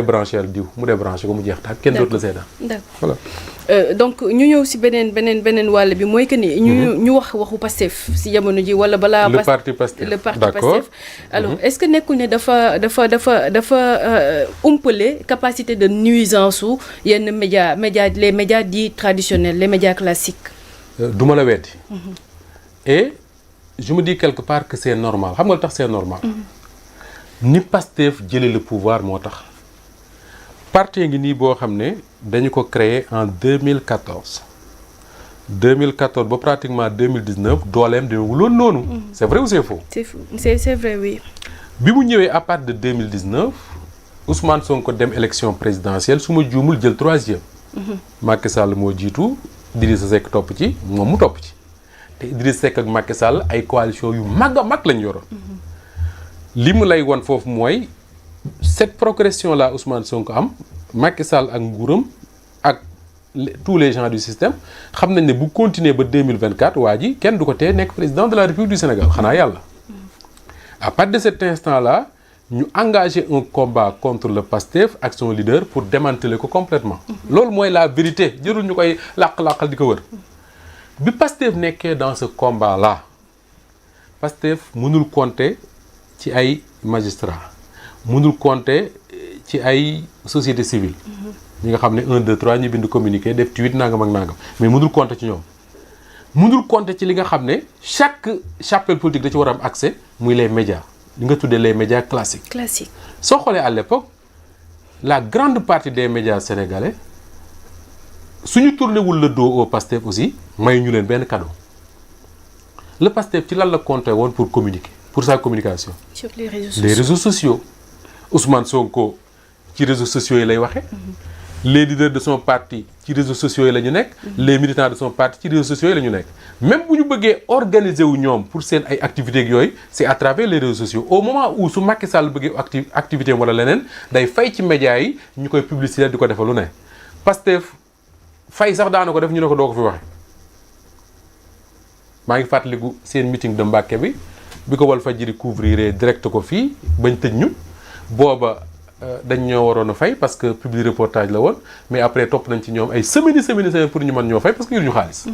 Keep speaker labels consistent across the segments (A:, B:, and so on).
A: débranché diw mu débranché ko mu jeex tax kenn dootu la seetaan.
B: d'accord voilà. Donc ñu ñëw si beneen wàll bi mooy que ni. ñu wax waxu Pastef si jamono ji wala balaa.
A: le parti Pastef
B: Pastef. Alors est-ce que nekkul ne dafa umpale capacité de nuisance su yenn les médias dits traditionnels les médias classiques.
A: duma la weddi. Et je me dis quelque part que c'est normal xam nga lu tax c'est normal. ni Pastef jëlee le pouvoir moo tax. parti ngi nii boo xam ne dañu ko créé en 2014 ba pratiquement 2019 dooleem demewuloon noonu. C'est vrai ou c'est faux?
B: C'est vrai, oui.
A: bi mu ñëwee à partir de 2019 Ousmane Sonko dem élection présidentielle su ma juumul jël 3e. Macky Sall moo jiitu Idrissa Seck topp ci moom mu topp ci te Idrissa Seck ak Macky Sall ay coalition yu mag a mag lañ yoroon. li mu lay won foofu mooy. Cette progression là Ousmane Sonko am Macky Sall ak nguuram ak tous les gens du système xam nañ ne bu continuer ba 2024 waa ji kenn du ko tee nekk président de la République du Sénégal xanaa yàlla. À partir de cet instant là ñu engagé un combat contre le Pastef ak son leader pour démanteler ko complètement. loolu mooy la vérité jërul ñu koy làq-làqal di ko wër. bi Pastef nekkee dans ce combat là Pastef mënul compter ci ay magistrats. mënul compter ci ay société civile ñi nga xam ne 1 2 3 ñu bind communiqué def tweet nangam ak nangam mais mënul compter ci ñoom mënul compter ci li nga xam ne chaque chapelle politique da ci war a am accès muy les médias li nga tuddee les médias classiques. Soo xoolee à l'époque la grande partie des médias sénégalais suñu tourné wul le dos au Pastef aussi may ñu leen benn cadeau le Pastef ci lan la compter woon pour communiquer pour sa communication.
B: Sur les
A: réseaux sociaux. Ousmane Sonko ci réseaux sociaux yi lay waxe les leaders de son parti ci réseaux sociaux yi la ñu nekk. les militants de son parti ci réseaux sociaux yi la ñu nekk. même bu ñu bëggee organiser wu ñoom pour seen ay activités ak yooyu c'est à travers les réseaux sociaux au moment où su Macky Sall bëggee activité wala leneen day fay ci médias yi ñu koy publicité di ko defal lu ne. Pastef fay sax daana ko def ñu ne ko doo ko fi waxe maa ngi fàttaliku seen meeting de Mbacké bi ko Walfadjri couvrir direct ko fii bañ tëj ñu. booba dañ ñoo waroon a fay parce que public reportage la woon mais après topp nañ ci ñoom ay semaine pour ñu mën ñoo fay parce que yoruñu xaalis.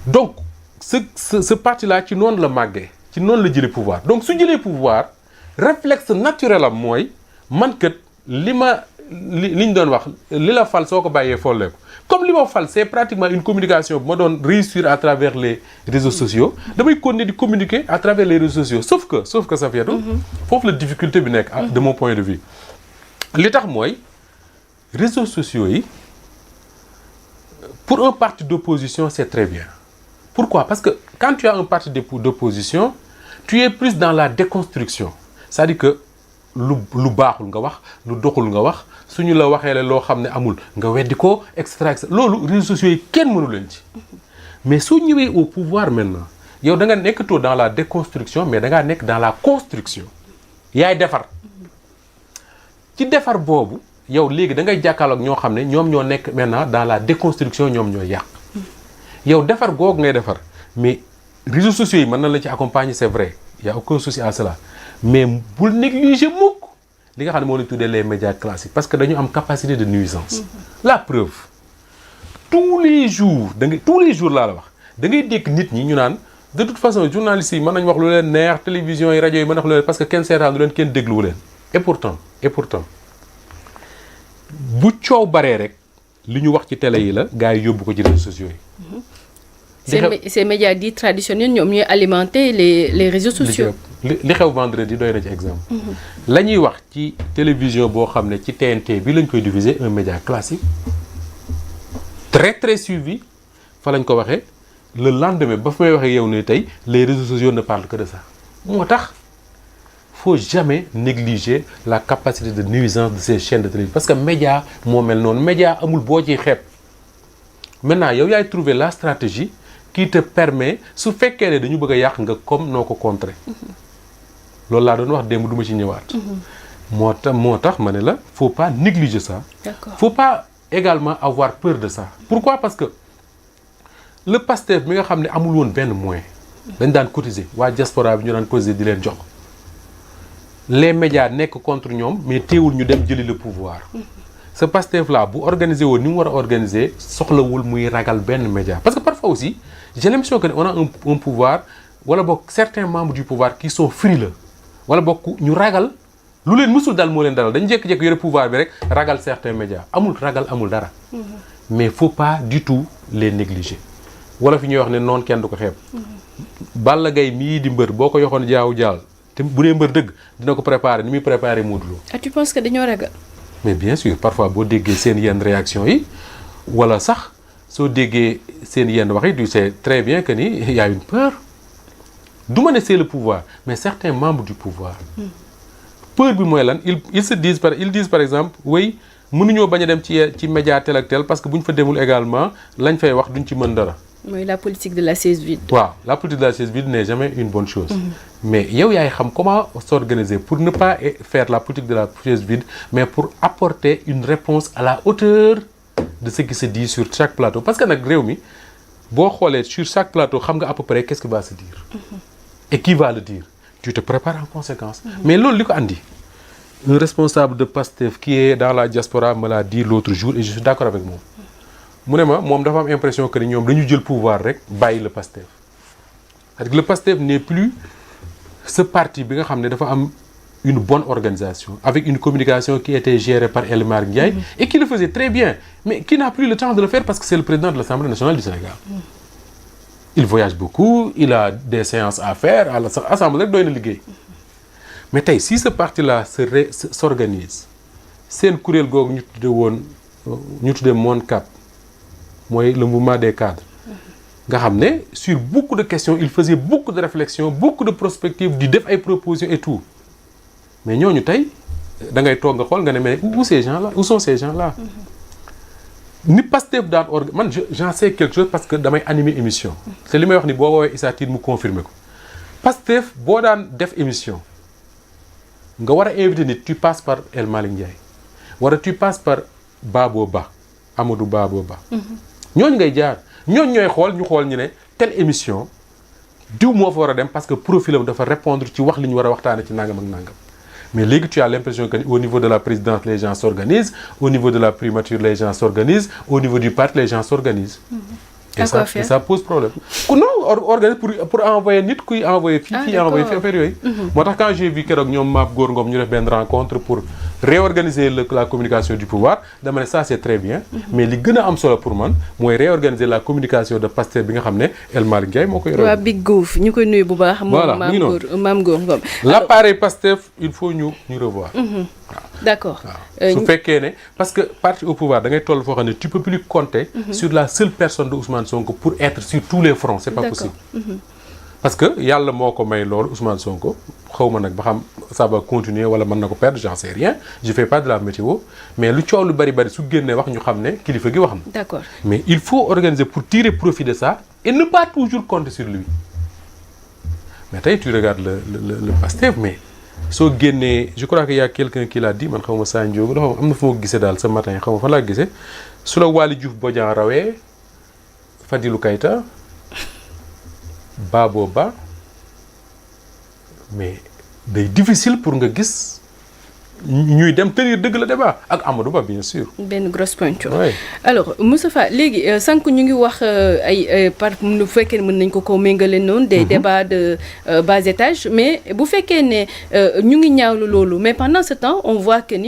A: donc ce parti là ci noonu la màggee ci noonu la jëlee pouvoir donc su jëlee pouvoir réflexe naturel am mooy man kat li ñu doon wax li la fal soo ko bàyyee follee ko comme li ma fal c'est pratiquement une communication bu ma doon réussir à travers les réseaux sociaux damay continuer di communiquer à travers les réseaux sociaux sauf que Safiatou foofu la difficulté bi nekk de mon point de vue li tax mooy réseaux sociaux yi pour un parti d'opposition c'est très bien pourquoi parce que quand tu as un parti d'opposition tu es plus dans la déconstruction c'est-à-dire que lu baaxul nga wax lu doxul nga wax suñu la waxee la loo xam ne amul nga weddi ko extra loolu réseaux sociaux yi kenn mënu leen ci mais soo ñëwee au pouvoir maintenant yow da nga nekkatoo dans la déconstruction mais da ngaa nekk dans la construction yaay defar ci defar boobu yow léegi da ngay jàkkaarloog ñoo xam ne ñoom ñoo nekk maintenant dans la déconstruction ñoom ñoo yàq yow defar googu ngay defar mais réseaux sociaux yi mën na la ci accompagner c'est vrai y a aucun souci à cela mais bul négliger mukk li nga xam ne moo lañ tuddee les médias classiques parce que dañu am capacité de nuisance. La preuve tous les jours laa la wax da ngay dégg nit ñi ñu naan de toute façon journalistes yi mën nañ wax lu leen neex télévision yi rajo yi mën nañ wax lu leen parce que kenn seetaanu leen kenn dégluwu leen et pourtant bu coow baree rek li ñu wax ci télé yi la gars yi yóbbu ko ci réseaux sociaux yi.
B: ces médias dits traditionnels ñoom ñooy alimenter les réseaux sociaux.
A: li xew vendredi doy na ci exemple. la ñuy wax ci télévision boo xam ne ci TNT bi lañ koy diffuser un média classique très très suivi fa lañ ko waxee le lendemain ba fa may waxee yow ne tey les réseaux sociaux ne parlent que de ça moo tax faut jamais négliger la capacité de nuisance de ces chaînes de télévision parce que média moo mel noonu média amul boo ciy xeeb maintenant yow yaay trouver la stratégie qui te permet su fekkee ne dañu bëgg a yàq nga comme noo ko contrer loolu laa doon wax démb du ma ci ñëwaat. moo tax ma ne la faut pas négliger ça.
B: D'accord.
A: Faut pas également avoir peur de ça. Pourquoi? Parce que le Pastef mi nga xam ne amul woon benn moyen. dañ daan cotiser waa diaspora bi ñu daan cotiser di leen jox les médias nekk contre ñoom mais teewul ñu dem jëli le pouvoir ce Pastef là bu organisé woon ni mu war a organiser soxlawul muy ragal benn média parce que parfois aussi j'ai l'impression que on a un pouvoir wala boog certains membres du pouvoir qui sont frileux wala boog ñu ragal lu leen mësul dal moo leen dalal dañu jékki-jékki yore pouvoir bi rek ragal certains médias amul ragal amul dara mais faut pas du tout les négliger wala fi ñuy wax ne noonu kenn du ko xeeb Balla Gaye mii di mbër boo ko yoxoon jaaw jaal te bu dee mbër dëgg dina ko préparer ni muy préparer Modou Lo.
B: ah tu penses que dañoo ragal.
A: mais bien sûr parfois boo déggee seen yenn réaction yi wala sax soo déggee seen yenn wax yi tu sais très bien que ni y a une peur du ma ne c'est le pouvoir mais certains membres du pouvoir peur bi mooy lan ils disent par exemple oui mënuñoo bañ a dem ci média tel ak tel parce que bu ñu fa demul également lañ fay wax duñ ci mën dara.
B: mooy la politique de la chaise vide.
A: waaw la politique de la chaise vide n'est jamais une bonne chose. mais yow yaay xam comment s'organiser pour ne pas faire la politique de la chaise vide mais pour apporter une réponse à la hauteur de ce qui se dit sur chaque plateau parce que nag réew mi boo xoolee sur chaque plateau xam nga à peu près qu'est-ce qui va se dire. et qui va le dire. tu te prépares en conséquence. mais loolu li ko andi. un responsable de Pastef qui est dans la diaspora me l'a dit l'autre jour et je suis d'accord avec moom. mu ne ma moom dafa am impression que ni ñoom dañu jël pouvoir rek bàyyi le Pastef c'est-à-dire que le Pastef n'est plus ce parti bi nga xam ne dafa am une bonne organisation avec une communication qui était gérée par El Malick Ndiaye et qui le faisait très bien mais qui n'a plus le temps de le faire parce que c'est le président de l'Assemblée nationale du Sénégal. Il voyage beaucoup il a des séances à faire à l'Assemblée rek doy na liggéey mais tey si ce parti-là s'organise seen kuréel googu ñu tuddee Monde Cap mooy le mouvement des cadres nga xam ne sur beaucoup de questions il faisait beaucoup de réflexions beaucoup de prospectives di def ay propositions et tout mais ñooñu tey da ngay toog nga xool nga ne mais où ces gens-là où sont ces gens-là ni Pastef daan man j'en sais quelque chose parce que damay animer émission c'est li may wax ni boo woowee Issa Tine mu confirmer ko Pastef boo daan def émission nga war a inviter nit tu passes par El Malick Ndiaye wala tu passes par Babo Ba Amadou Babo Ba ñooñu ngay jaar ñooñu ñooy xool ñu xool ñu ne telle émission diw moo fa war a dem parce que profilam dafa répondre ci wax li ñu war a waxtaane ci nangam ak nangam mais léegi tu as l'impression que au niveau de la présidence les gens s'organisent au niveau de la primature les gens s'organisent au niveau du parti les gens s'organisent et ça pose problème non organise pour envoyer nit kuy envoyer fii envoyer fi affaire yooyu moo tax quand j'ai vu keroog ñoom Map Góor Ngom ñu def benn rencontre pour réorganiser la communication du pouvoir dama ne ça c'est très bien mais li gën a am solo pour man mooy réorganiser la communication de Pastef bi nga xam ne El Malick Ndiaye moo koy
B: waa Big Goof ñu koy nuyu bu baax
A: voilà
B: Mame Góor Ngom
A: l'appareil Pastef il faut ñu revoir
B: d'accord
A: su fekkee ne parce que parti au pouvoir da ngay toll foo xam ne tu peux plus compter sur la seule personne de Ousmane Sonko pour être sur tous les fronts c'est pas possible parce que yàlla moo ko may loolu Ousmane Sonko xaw ma nag ba xam ça va continuer wala mën na ko perdre j'en sais rien je fais pas de la météo mais lu coow lu bari su génnee wax ñu xam ne kilifa gi wax na
B: d'accord
A: mais il faut organiser pour tirer profit de ça et ne pas toujours compter sur lui mais tey tu regardes le Pastef mais soo génnee je crois que y a quelqu'un qui l'a dit man xaw ma Sa Ndiogou dafa am na fu ma gisee daal ce matin xaw ma fa laa gisee su la Waly Diouf Bodian rawee Fadilou Keita Babo Ba mais day difficile pour nga gis ñuy dem tenir dëgg la débat ak Amadou Ba bien sûr.
B: benn grosse pointure. alors Moustapha léegi sànq ñu ngi wax ay par bu fekkee ne mën nañ ko méngale noonu. des débats de bas étage mais bu fekkee ne ñu ngi ñaawlu loolu mais pendant ce temps on voit que ni